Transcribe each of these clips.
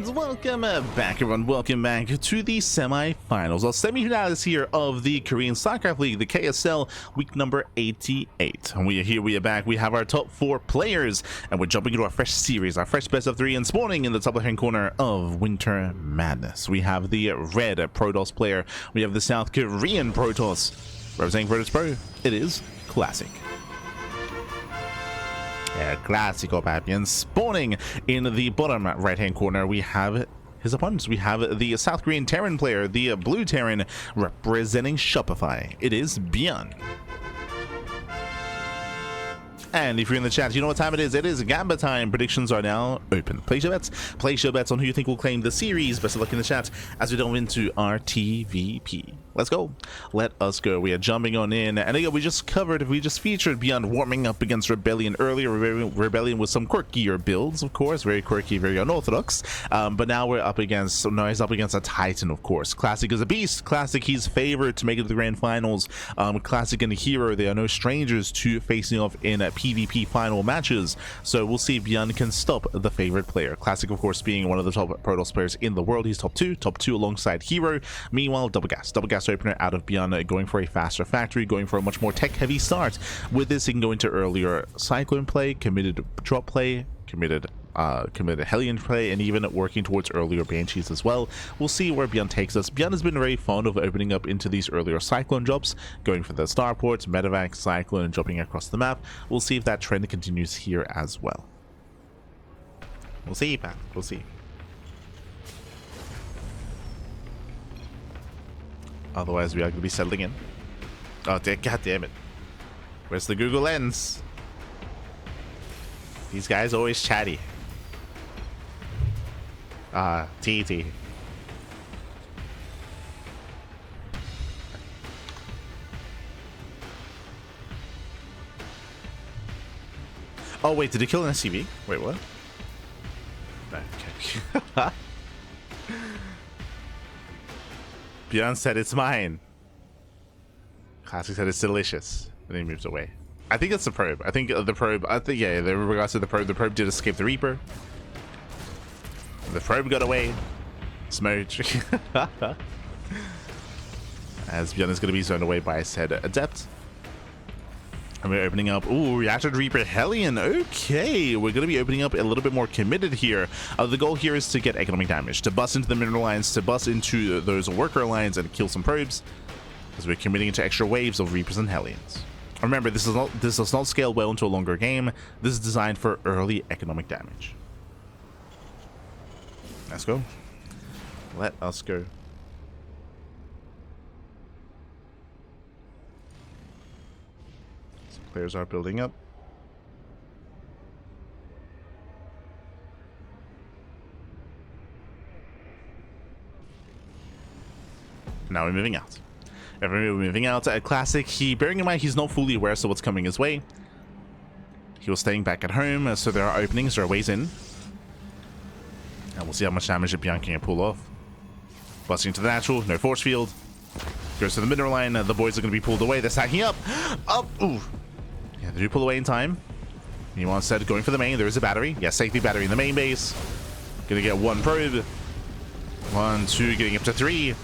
And welcome back, everyone. Welcome back to the semi-finals, or semi-finals here of the Korean StarCraft League, the KSL, week number 88. And we are here, we are back. We have our top 4 players, and we're jumping into our fresh series, our fresh best of 3, and spawning in the top left-hand corner of Winter Madness. We have the red Protoss player. We have the South Korean Protoss. Representing Protoss Pro, it is Classic. Classico Papi, and spawning in the bottom right hand corner we have his opponents. We have the South Korean Terran player, the blue Terran, representing Shopify. It is ByuN. And if you're in the chat, you know what time it is. It is Gamba time. Predictions are now open. Place your bets. Place your bets on who you think will claim the series. Best of luck in the chat as we delve into our TVP. Let's go. Let us go. We are jumping on in. And again, we just featured ByuN warming up against Rebellion earlier. Rebellion with some quirkier builds, of course. Very quirky, very unorthodox. But now we're up against, he's up against a Titan, of course. Classic is a beast. Classic, he's favored to make it to the grand finals. Classic and Hero, they are no strangers to facing off in PvP final matches. So we'll see if ByuN can stop the favorite player. Classic, of course, being one of the top Protoss players in the world. He's top 2 alongside Hero. Meanwhile, Double Gas opener out of ByuN, going for a faster factory, going for a much more tech heavy start. With this, he can go into earlier Cyclone play, committed drop play, committed Hellion play, and even working towards earlier Banshees as well. We'll see where ByuN takes us. ByuN has been very fond of opening up into these earlier Cyclone jobs, going for the starports, medevac, Cyclone, and jumping across the map. We'll see if that trend continues here as well. We'll see, Pat. We'll see. Otherwise, we are going to be settling in. Oh, god damn it. Where's the Google Lens? These guys are always chatty. TT. Oh, wait, did he kill an SCV? Wait, what? Okay. ByuN said it's mine. Classic said it's delicious. And he moves away. I think that's the probe. Yeah, in regards to the probe did escape the Reaper. The probe got away. Smooch. As ByuN is going to be zoned away by said Adept. And we're opening up. Ooh, Reactor Reaper Hellion. Okay, we're going to be opening up a little bit more committed here. The goal here is to get economic damage, to bust into the mineral lines, to bust into those worker lines and kill some probes, as we're committing into extra waves of Reapers and Hellions. Remember, this does not scale well into a longer game. This is designed for early economic damage. Let's go. Let us go. Players are building up. Now we're moving out. We're moving out. Classic, bearing in mind he's not fully aware of what's coming his way. He was staying back at home, so there are openings, there are ways in. And we'll see how much damage ByuN can pull off. Busting to the natural, no force field. Goes to the mineral line, the boys are going to be pulled away. They're stacking up. Up! Ooh. Yeah, they do pull away in time. Meanwhile, instead going for the main, there is a battery. Yeah, safety battery in the main base. Gonna get 1 probe. 1, 2, getting up to 3.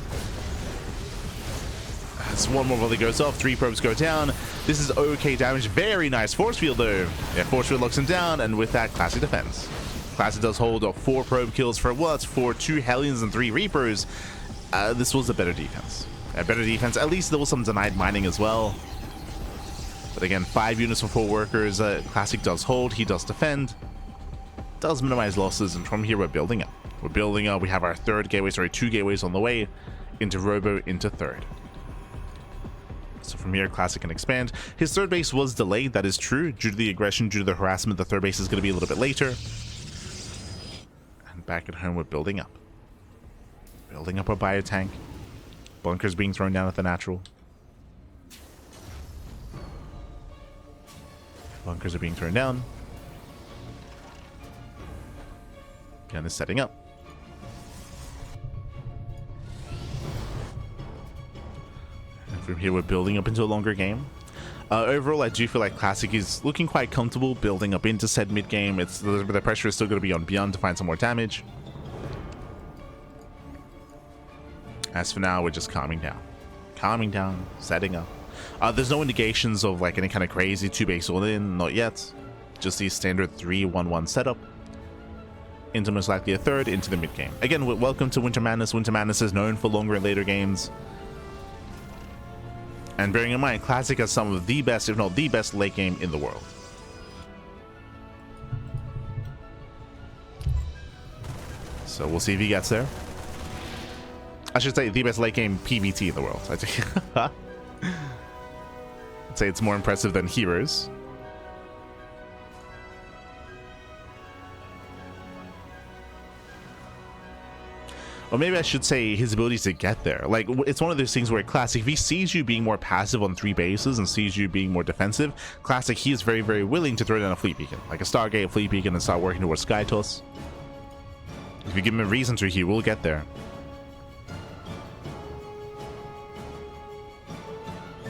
That's 1 more volley goes off. 3 probes go down. This is okay damage. Very nice force field though. Yeah, force field locks him down, and with that, Classic defense. Classic does hold 4 probe kills for what? For 2 Hellions and 3 Reapers. This was a better defense. A better defense. At least there was some denied mining as well. But again, 5 units for 4 workers. Classic does hold, he does defend, does minimize losses, and from here we're building up. We're building up. We have our 3rd gateway, 2 gateways on the way, into Robo, into 3rd. So from here, Classic can expand. His 3rd base was delayed, that is true. Due to the aggression, due to the harassment, the 3rd base is going to be a little bit later. And back at home, we're building up. Building up our biotank. Bunkers being thrown down at the natural. Bunkers are being thrown down. ByuN is setting up. And from here, we're building up into a longer game. Overall, I do feel like Classic is looking quite comfortable building up into said mid game. The pressure is still going to be on ByuN to find some more damage. As for now, we're just calming down, setting up. There's no indications of like any kind of crazy 2-base all in, not yet. Just the standard 3-1-1 setup. Into most likely a third into the mid game. Again, welcome to Winter Madness. Winter Madness is known for longer and later games. And bearing in mind, Classic has some of the best, if not the best, late game in the world. So we'll see if he gets there. I should say the best late game PvT in the world. I'd say it's more impressive than Heroes. Or maybe I should say his abilities to get there. Like, it's one of those things where Classic, if he sees you being more passive on 3 bases and sees you being more defensive, Classic, he is very, very willing to throw down a fleet beacon. Like a Stargate, fleet beacon, and start working towards Sky Toss. If you give him a reason to, he will get there.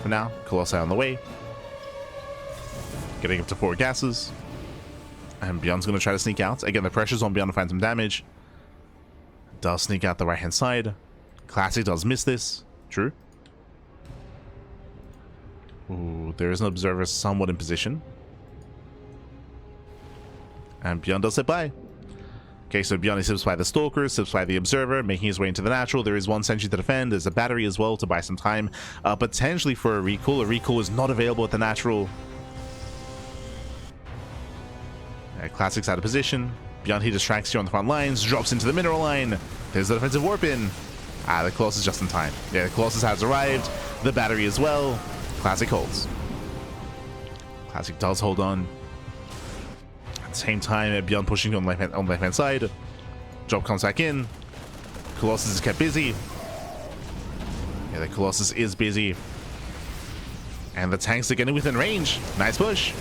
For now, Colossi on the way. Getting up to 4 gases. And ByuN's going to try to sneak out. Again, the pressure's on ByuN to find some damage. Does sneak out the right hand side. Classic does miss this. True. Ooh, there is an observer somewhat in position. And ByuN does sit by. Okay, so ByuN sips by the Stalker, sips by the Observer, making his way into the natural. There is 1 sentry to defend. There's a battery as well to buy some time. Potentially for a recall. A recall is not available at the natural. Classic's out of position. ByuN, he distracts you on the front lines, drops into the mineral line. There's the defensive warp in. The Colossus just in time. Yeah, the Colossus has arrived. The battery as well. Classic holds. Classic does hold on. At the same time, ByuN pushing on the left-hand side. Drop comes back in. Colossus is kept busy. Yeah, the Colossus is busy. And the tanks are getting within range. Nice push.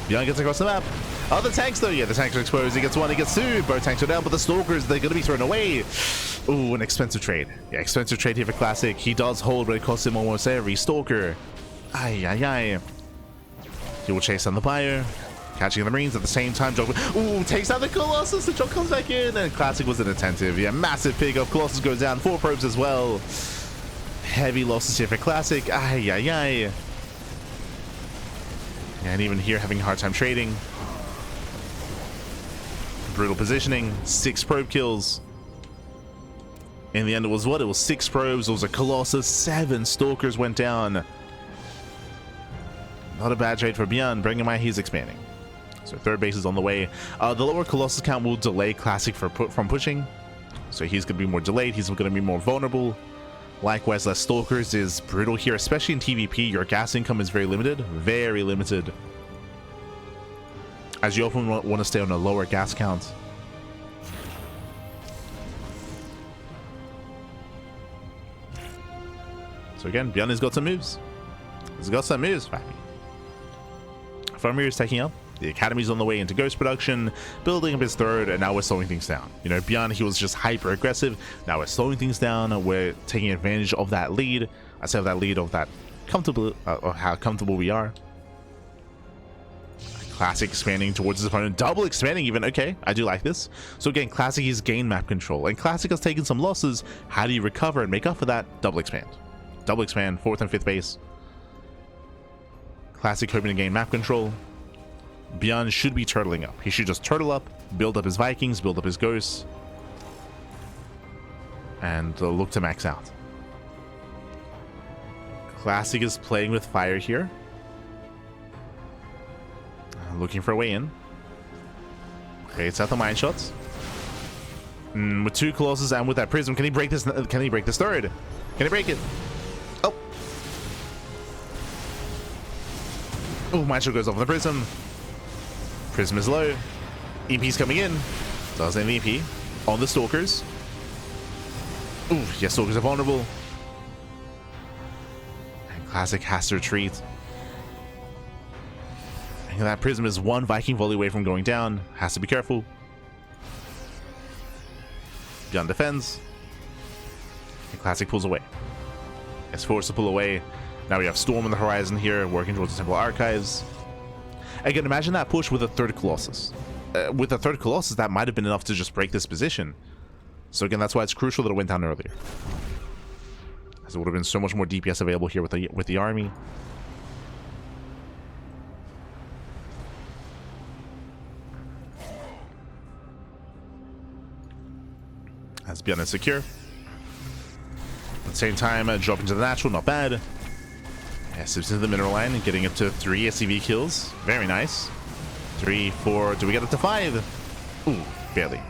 ByuN gets across the map. Oh, the tanks though. Yeah, the tanks are exposed. He gets 1, he gets 2. Both tanks are down, but the Stalkers, they're going to be thrown away. Ooh, an expensive trade. Yeah, expensive trade here for Classic. He does hold, but it costs him almost every Stalker. Ay. He will chase down the buyer. Catching the Marines at the same time. Ooh, takes out the Colossus. The Jock comes back in, and Classic was inattentive. Yeah, massive pickup. Colossus goes down. 4 probes as well. Heavy losses here for Classic. Ay. And even here, having a hard time trading. Brutal positioning. 6 probe kills. In the end, it was what? It was 6 probes. It was a Colossus. 7 Stalkers went down. Not a bad trade for ByuN. Bring him out. He's expanding. So 3rd base is on the way. The lower Colossus count will delay Classic from pushing. So he's going to be more delayed. He's going to be more vulnerable. Likewise, less Stalkers is brutal here, especially in TvP. Your gas income is very limited. Very limited. As you often want to stay on a lower gas count. So again, ByuN has got some moves. He's got some moves, Fappy. Farmir is taking up. The Academy's on the way into Ghost production, building up his 3rd, and now we're slowing things down. You know, ByuN, he was just hyper aggressive. Now we're slowing things down. We're taking advantage of that lead. I say of that lead of that comfortable, of how comfortable we are. Classic expanding towards his opponent, double expanding even. Okay, I do like this. So again, Classic is gain map control, and Classic has taken some losses. How do you recover and make up for that? Double expand. Double expand, 4th and 5th base. Classic hoping to gain map control. ByuN should be turtling up. He should just turtle up, build up his Vikings, build up his Ghosts, and look to max out. Classic is playing with fire here. Looking for a way in. Creates out the mine shots. With 2 Colossus and with that Prism, can he break this? Can he break this 3rd? Can he break it? Oh. Oh, mine shot goes off the Prism. Prism is low. EMP's coming in. Does an EMP on the Stalkers. Ooh, yes, Stalkers are vulnerable. And Classic has to retreat. And that Prism is 1 Viking volley away from going down. Has to be careful. ByuN defends. And Classic pulls away. Is forced to pull away. Now we have Storm on the horizon here, working towards the Temple Archives. Again, imagine that push with a 3rd Colossus. With a 3rd Colossus, that might have been enough to just break this position. So again, that's why it's crucial that it went down earlier. as it would have been so much more DPS available here with the army. As ByuN is secure. At the same time, dropping to the natural, not bad. Yeah, sips into the mineral line and getting up to 3 SCV kills. Very nice. 3, 4, do we get up to 5? Ooh, barely.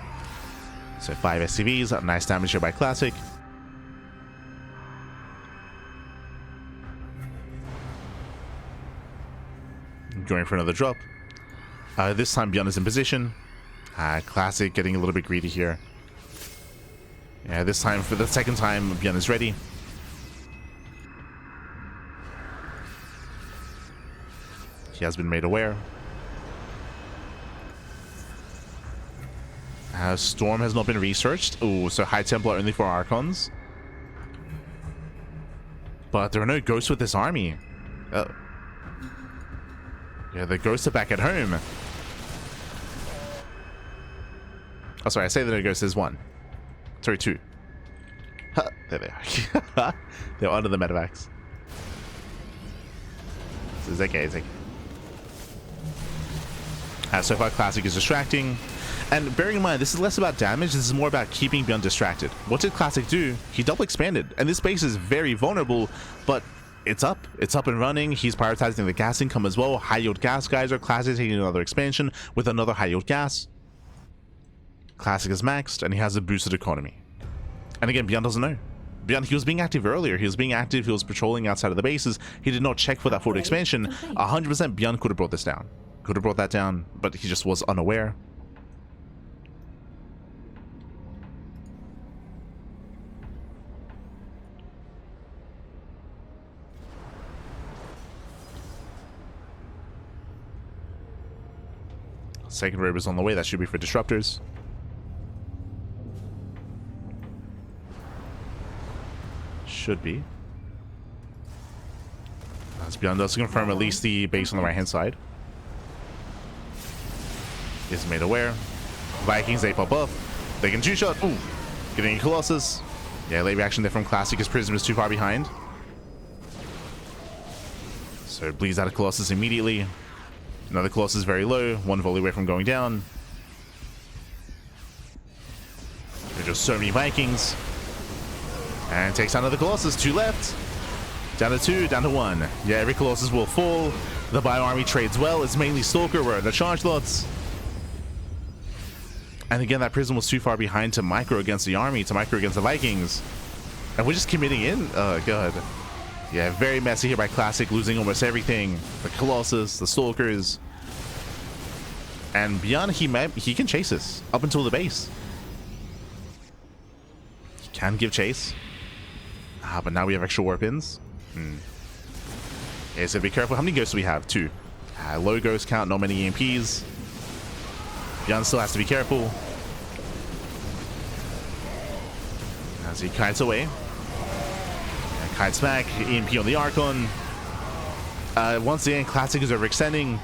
So 5 SCVs, nice damage here by Classic. Going for another drop. This time ByuN is in position. Classic getting a little bit greedy here. Yeah, this time, for the second time, ByuN is ready. He has been made aware. Storm has not been researched. Ooh, so High Templar only for Archons. But there are no ghosts with this army. Oh. Yeah, the ghosts are back at home. Oh, sorry, I say that no ghosts, there's 1. Sorry, 2. Huh, there they are. They're under the medevacs. This is okay, it's okay. So far, Classic is distracting. And bearing in mind, this is less about damage, this is more about keeping ByuN distracted. What did Classic do? He double expanded, and this base is very vulnerable, but it's up and running. He's prioritizing the gas income as well. High yield gas guys are Classic taking another expansion with another high yield gas. Classic is maxed, and he has a boosted economy. And again, ByuN doesn't know. ByuN, he was being active earlier. He was being active, he was patrolling outside of the bases. He did not check for that forward expansion. 100% ByuN could have brought this down. Could have brought that down, but he just was unaware. Second robe is on the way. That should be for disruptors. Should be. As ByuN does confirm at least the base on the right hand side. Is made aware. Vikings, they pop off. They can two-shot. Ooh. Getting a Colossus. Yeah, late reaction there from Classic. His Prism is too far behind. So it bleeds out of Colossus immediately. Another Colossus very low. 1 volley away from going down. There's just so many Vikings. And takes down another Colossus. 2 left. Down to 2, down to 1. Yeah, every Colossus will fall. The ByuN army trades well. It's mainly Stalker. We're at the charge lots. And again, that Prism was too far behind to micro against the army, to micro against the Vikings. And we're just committing in. Oh, God. Yeah, very messy here by Classic, losing almost everything. The Colossus, the Stalkers. And ByuN, he can chase us up until the base. He can give chase. But now we have extra weapons. Yeah, so be careful. How many ghosts do we have? 2. Low ghost count, not many EMPs. ByuN still has to be careful. As he kites away. Kites back, EMP on the Archon. Once again, Classic is overextending.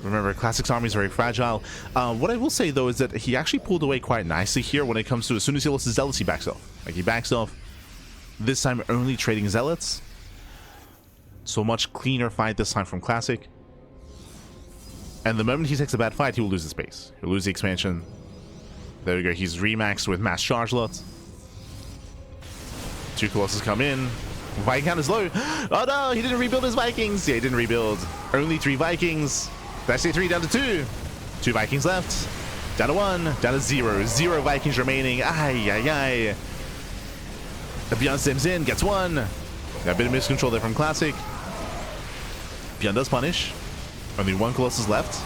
Remember, Classic's army is very fragile. What I will say, though, is that he actually pulled away quite nicely here when it comes to as soon as he lost his Zealots, he backs off. Like, he backs off. This time, only trading Zealots. So much cleaner fight this time from Classic. And the moment he takes a bad fight, he will lose his base. He'll lose the expansion. There we go. He's remaxed with mass charge lots. 2 Colossus come in. Viking count is low. Oh no, he didn't rebuild his Vikings. Yeah, he didn't rebuild. Only 3 Vikings. Did I say 3 down to 2? 2 Vikings left. Down to 1. Down to 0. 0 Vikings remaining. Ay, ay, ay. The ByuN stems in, gets 1. Got a bit of miscontrol there from Classic. ByuN does punish. Only 1 Colossus left.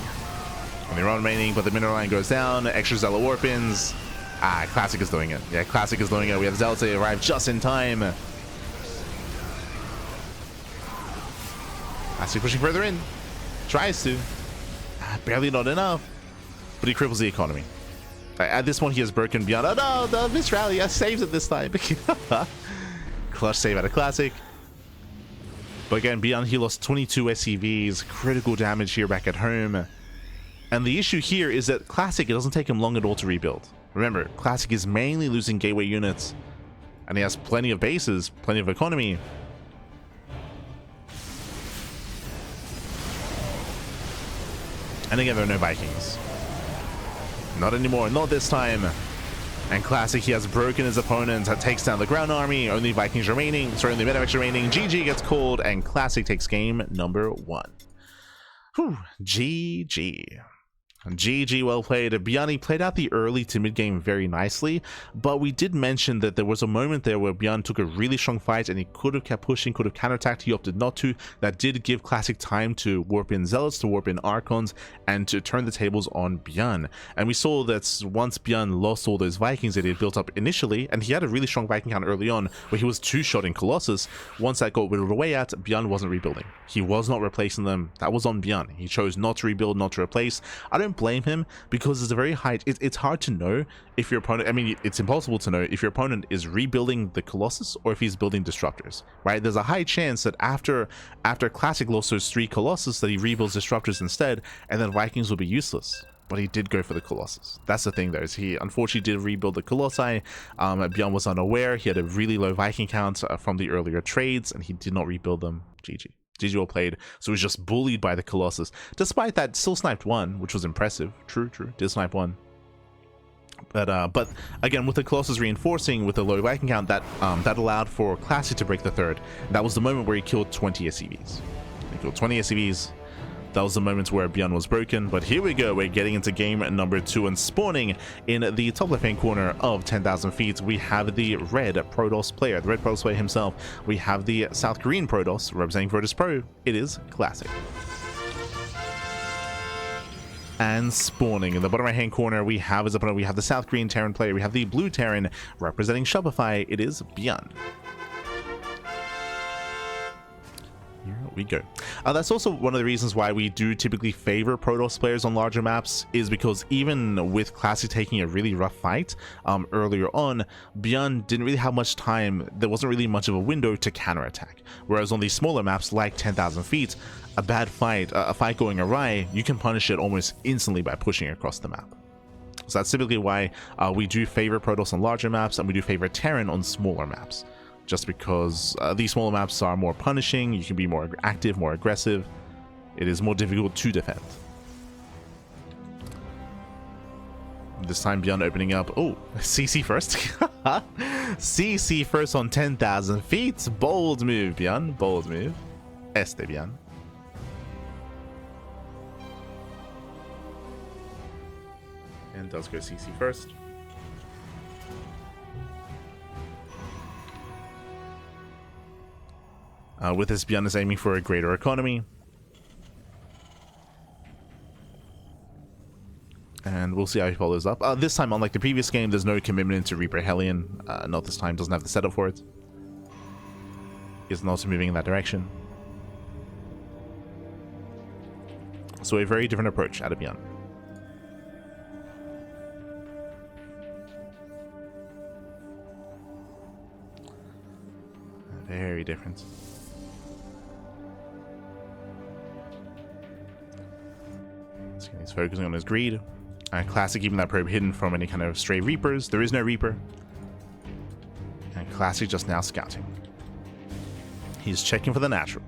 Only 1 remaining, but the mineral line goes down. Extra Zealot Warpins. Classic is doing it. Yeah, Classic is doing it. We have Zealots arrive just in time. Classic pushing further in. Tries to. Barely not enough. But he cripples the economy. At this point, he has broken ByuN. Oh no, the Miss Rally saves it this time. Clutch save out of Classic. But again, ByuN, he lost 22 SCVs. Critical damage here back at home. And the issue here is that Classic, it doesn't take him long at all to rebuild. Remember, Classic is mainly losing gateway units, and he has plenty of bases, plenty of economy. And again, there are no Vikings. Not anymore, not this time. And Classic, he has broken his opponent, takes down the ground army, only Vikings remaining, sorry, only Medivacs remaining. GG gets called, and Classic takes game number 1. Whew, GG. GG, well played. ByuN played out the early to mid game very nicely, but we did mention that there was a moment there where ByuN took a really strong fight and he could have kept pushing, could have counterattacked. He opted not to. That did give Classic time to warp in Zealots, to warp in Archons, and to turn the tables on ByuN. And we saw that once ByuN lost all those Vikings that he had built up initially, and he had a really strong Viking count early on where he was 2-shotting Colossus. Once that got whittled away at, ByuN wasn't rebuilding. He was not replacing them. That was on ByuN. He chose not to rebuild, not to replace. I don't blame him, because there's a very high, it's hard to know if your opponent, I mean, it's impossible to know if your opponent is rebuilding the Colossus or if he's building Disruptors, right? There's a high chance that after Classic lost those 3 Colossus that he rebuilds Disruptors instead, and then Vikings will be useless. But he did go for the Colossus. That's the thing, though, is he unfortunately did rebuild the Colossi. ByuN was unaware. He had a really low Viking count from the earlier trades, and he did not rebuild them. GG. GG well played. So he was just bullied by the Colossus. Despite that, still sniped 1, which was impressive. True. Did snipe 1. But again, with the Colossus reinforcing with a low Viking count, that allowed for Classic to break the 3rd. That was the moment where he killed 20 SCVs. He killed 20 SCVs. That was the moment where ByuN was broken, but here we go. We're getting into game number 2, and spawning in the top left-hand corner of 10,000 feet, we have the red Protoss player, the red Protoss player himself. We have the South Korean Protoss representing Virtus Pro. It is Classic. And spawning in the bottom right-hand corner, we have his opponent. We have the South Korean Terran player. We have the blue Terran representing Shopify. It is ByuN. Here we go. That's also one of the reasons why we do typically favor Protoss players on larger maps, is because even with Classic taking a really rough fight earlier on, ByuN didn't really have much time. There wasn't really much of a window to counterattack. Whereas on these smaller maps like 10,000 feet, a bad fight, a fight going awry, you can punish it almost instantly by pushing across the map. So that's typically why we do favor Protoss on larger maps, and we do favor Terran on smaller maps. Just because these smaller maps are more punishing, you can be more active, more aggressive. It is more difficult to defend. This time ByuN opening up. Oh, CC first. CC first on 10,000 feet. Bold move, ByuN. Bold move. ByuN. And does go CC first. With this, ByuN is aiming for a greater economy. And we'll see how he follows up. This time, unlike the previous game, there's no commitment into Reaper Hellion. Not this time, doesn't have the setup for it. Isn't also moving in that direction. So a very different approach out of ByuN. Very different. He's focusing on his greed. Classic keeping that probe hidden from any kind of stray Reapers. There is no Reaper. And Classic just now scouting. He's checking for the natural.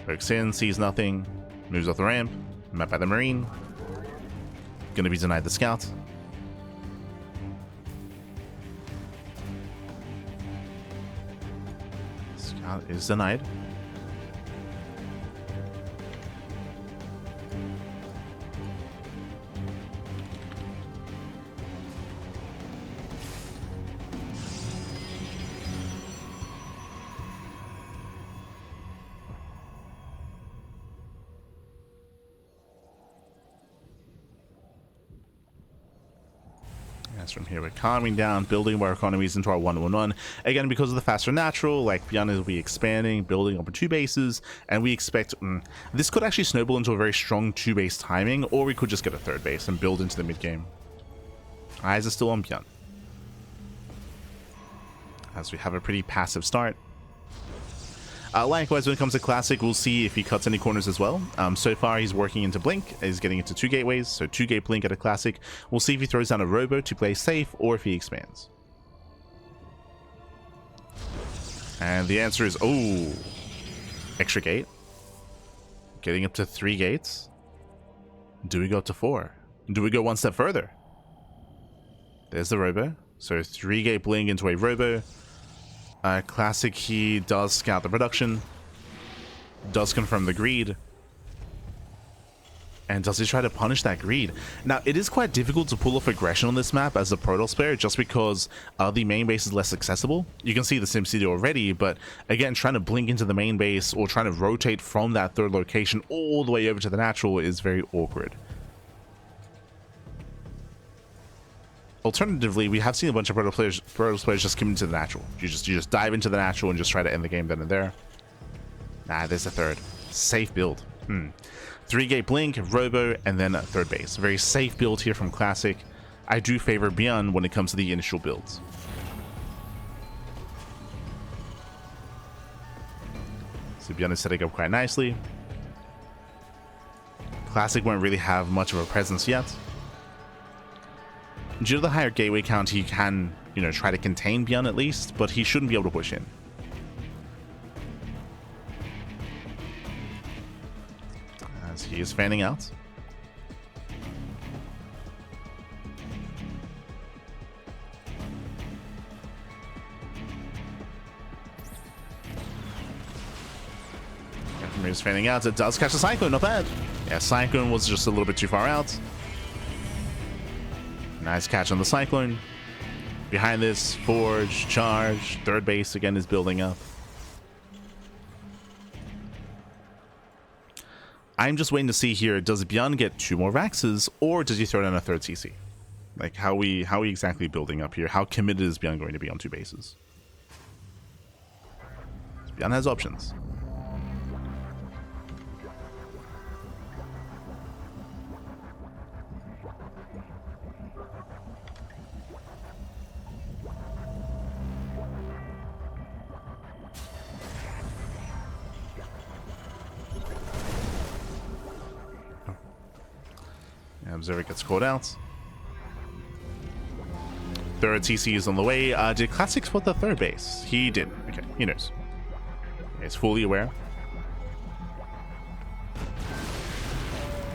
Pokes in, sees nothing, moves off the ramp, met by the Marine. Gonna be denied the scout. Scout is denied. From here, we're calming down, building more economies into our 1-1-1. Again, because of the faster natural, like ByuN will be expanding, building up 2 bases, and we expect this could actually snowball into a very strong 2-base timing, or we could just get a 3rd base and build into the mid game. Eyes are still on ByuN, as we have a pretty passive start. Likewise, when it comes to Classic, we'll see if he cuts any corners as well. So far, he's working into Blink. He's getting into 2 gateways, so 2 gate Blink at a Classic. We'll see if he throws down a Robo to play safe or if he expands. And the answer is, oh, extra gate. Getting up to 3 gates. Do we go up to 4? Do we go one step further? There's the Robo. So 3 gate Blink into a Robo. Classic, he does scout the production. Does confirm the greed. And does he try to punish that greed? Now, it is quite difficult to pull off aggression on this map as a Protoss player just because the main base is less accessible. You can see the SimCity already, but again, trying to blink into the main base or trying to rotate from that 3rd location all the way over to the natural is very awkward. Alternatively, we have seen a bunch of Protoss players just come into the natural. You just dive into the natural and just try to end the game then and there. Nah, there's a 3rd. Safe build. 3 gate Blink, Robo, and then a 3rd base. Very safe build here from Classic. I do favor ByuN when it comes to the initial builds. So ByuN is setting up quite nicely. Classic won't really have much of a presence yet. Due to the higher gateway count, he can, try to contain ByuN at least, but he shouldn't be able to push in. As he is fanning out. He's fanning out. It does catch the Cyclone, not bad. Yeah, Cyclone was just a little bit too far out. Nice catch on the Cyclone. Behind this, Forge, Charge, 3rd base again is building up. I'm just waiting to see here, does ByuN get 2 more Vaxes, or does he throw down a 3rd CC? Like, how we exactly building up here? How committed is ByuN going to be on 2 bases? ByuN has options. Observer gets called out. 3rd TC is on the way. Did Classic split the 3rd base? He did. Okay, he knows. He's fully aware.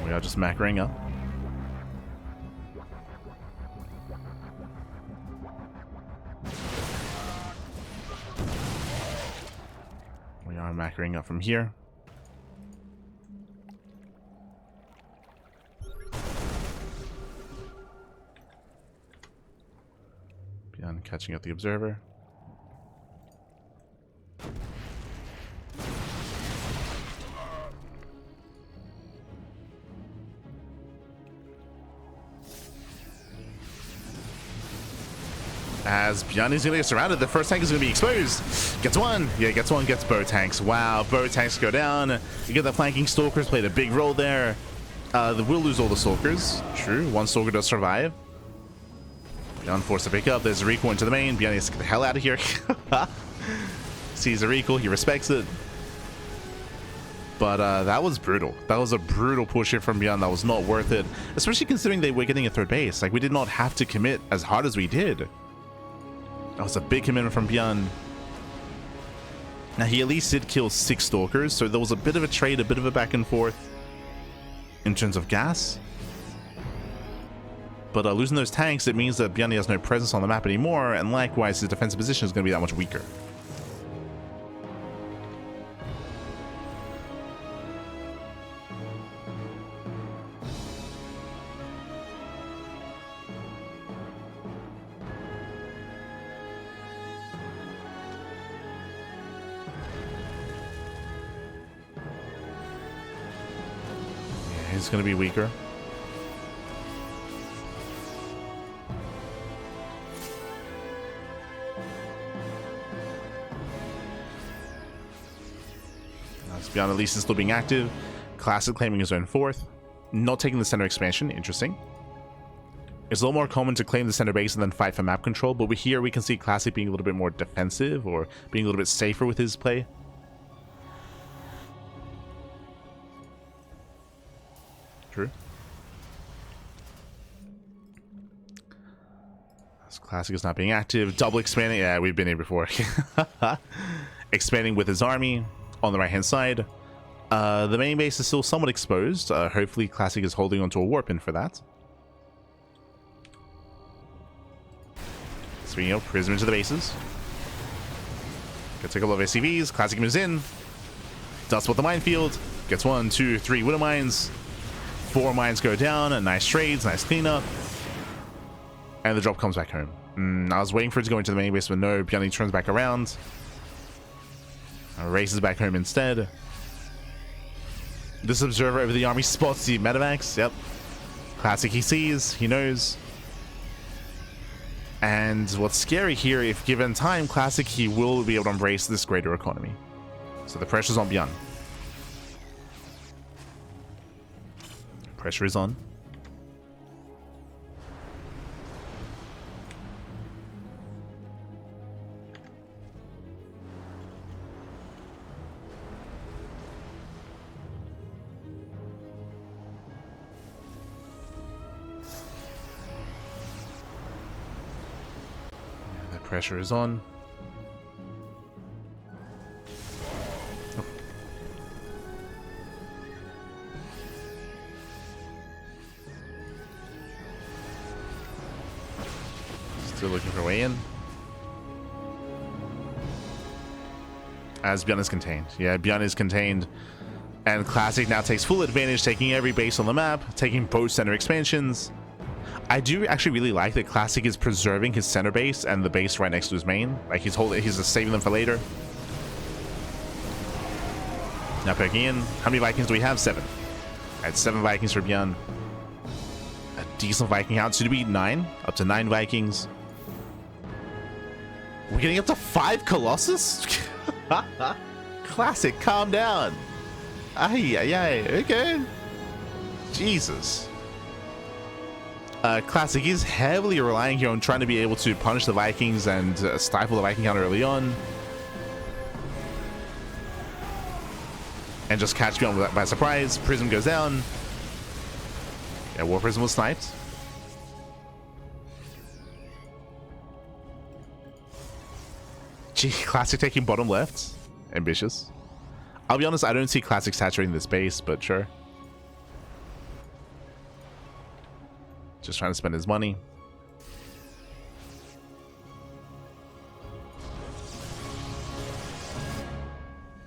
We are just macroing up. We are macroing up from here. ByuN catching up the observer. As ByuN is going to get surrounded, the first tank is going to be exposed. Gets one. Yeah, gets one, gets bow tanks. Wow, bow tanks go down. You get the flanking stalkers, played a big role there. We'll lose all the stalkers. True, 1 stalker does survive. ByuN forced to pick up. There's a recall into the main. ByuN needs to get the hell out of here. Sees a recall. He respects it. But that was brutal. That was a brutal push here from ByuN. That was not worth it. Especially considering they were getting a 3rd base. Like, we did not have to commit as hard as we did. That was a big commitment from ByuN. Now, he at least did kill 6 stalkers. So there was a bit of a trade, a bit of a back and forth in terms of gas. But losing those tanks, it means that ByuN has no presence on the map anymore, and likewise, his defensive position is going to be that much weaker. Yeah, he's going to be weaker. ByuN at least is still being active. Classic claiming his own 4th. Not taking the center expansion. Interesting. It's a little more common to claim the center base and then fight for map control, but here we can see Classic being a little bit more defensive or being a little bit safer with his play. True. This Classic is not being active. Double expanding. Yeah, we've been here before. Expanding with his army on the right-hand side. The main base is still somewhat exposed. Hopefully Classic is holding onto a warp in for that. Swinging out Prism into the bases. Gonna take a lot of SCVs. Classic moves in. Does with the minefield. Gets 1, 2, 3 Widow Mines. 4 mines go down. Nice trades, nice cleanup. And the drop comes back home. I was waiting for it to go into the main base, but no. ByuN turns back around. Races back home instead. This observer over the army spots the medevacs. Yep. Classic he sees, he knows. And what's scary here, if given time, Classic he will be able to embrace this greater economy. So the pressure's on ByuN. Pressure is on. Pressure is on. Oh. Still looking for a way in. As ByuN is contained. Yeah, ByuN is contained. And Classic now takes full advantage, taking every base on the map, taking both center expansions. I do actually really like that Classic is preserving his center base and the base right next to his main. Like he's just saving them for later. Now poking in. How many Vikings do we have? 7. Alright, 7 Vikings for ByuN. A decent Viking count. Soon to be 9. Up to 9 Vikings. We're getting up to 5 Colossus? Classic, calm down. Ay, ay, ay. Okay. Jesus. Classic is heavily relying here on trying to be able to punish the Vikings and stifle the Viking count early on. And just catch ByuN by surprise. Prism goes down. Yeah, War Prism was sniped. Gee, Classic taking bottom left. Ambitious. I'll be honest, I don't see Classic saturating this base, but sure. Just trying to spend his money.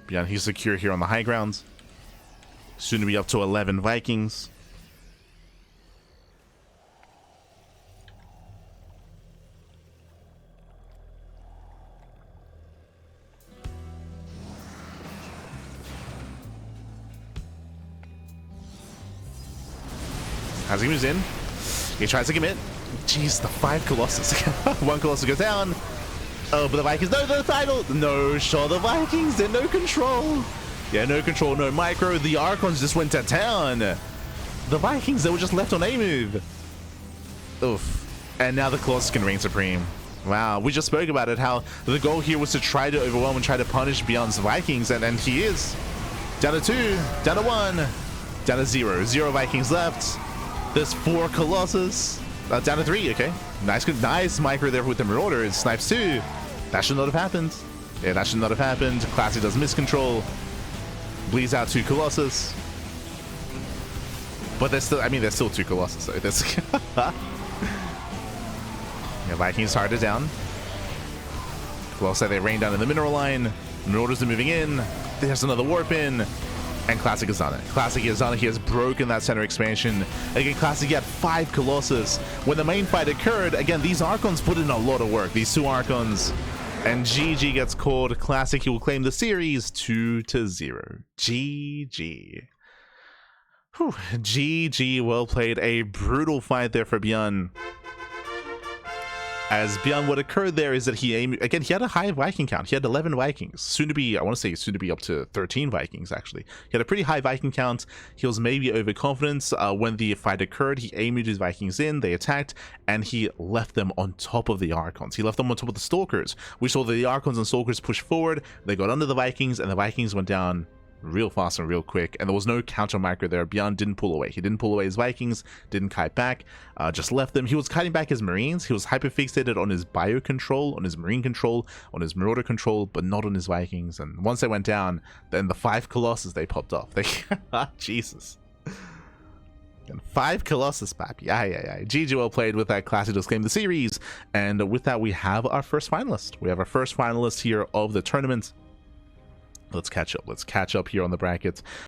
ByuN, he's secure here on the high ground. Soon to be up to 11 Vikings. As he moves in, he tries to commit. Jeez, the 5 Colossus. 1 Colossus goes down. Oh, but the Vikings, no, the title. No, sure, the Vikings, they're no control. Yeah, no control, no micro. The Archons just went to town. The Vikings, they were just left on A move. Oof. And now the Colossus can reign supreme. Wow, we just spoke about it, how the goal here was to try to overwhelm and try to punish ByuN's Vikings, and he is. Down to 2, down to 1, down to 0. 0 Vikings left. There's 4 Colossus. Down to 3, okay. Nice micro there with the Marauder. It snipes 2. That should not have happened. Yeah, that should not have happened. Classic does miscontrol. Bleeds out 2 Colossus. But there's still, I mean, there's still 2 Colossus, so there's yeah, Vikings hard it down. Colossi, they rain down in the mineral line. Marauders are moving in. There's another warp in. And Classic is on it. Classic is on it. He has broken that center expansion. Again, Classic had 5 Colossus. When the main fight occurred, again, these Archons put in a lot of work. These 2 Archons. And GG gets called. Classic, he will claim the series 2-0. GG. Whew. GG, well played. A brutal fight there for ByuN. As ByuN, what occurred there is that he aimed, again, he had a high Viking count. He had 11 Vikings. Soon to be, I want to say soon to be up to 13 Vikings, actually. He had a pretty high Viking count. He was maybe overconfident. When the fight occurred, he aimed his Vikings in, they attacked, and he left them on top of the Archons. He left them on top of the Stalkers. We saw that the Archons and Stalkers pushed forward, they got under the Vikings, and the Vikings went down real fast and real quick, and there was no counter micro there. ByuN didn't pull away. He didn't pull away his Vikings, didn't kite back, just left them. He was kiting back his Marines. He was hyperfixated on his bio control, on his Marine control, on his Marauder control, but not on his Vikings. And once they went down, then the 5 Colossus, they popped off. They Jesus. And 5 Colossus, papi. Yeah. GG, well played with that. Classic just claimed the series. And with that, we have our first finalist. We have our first finalist here of the tournament. Let's catch up. Let's catch up here on the brackets.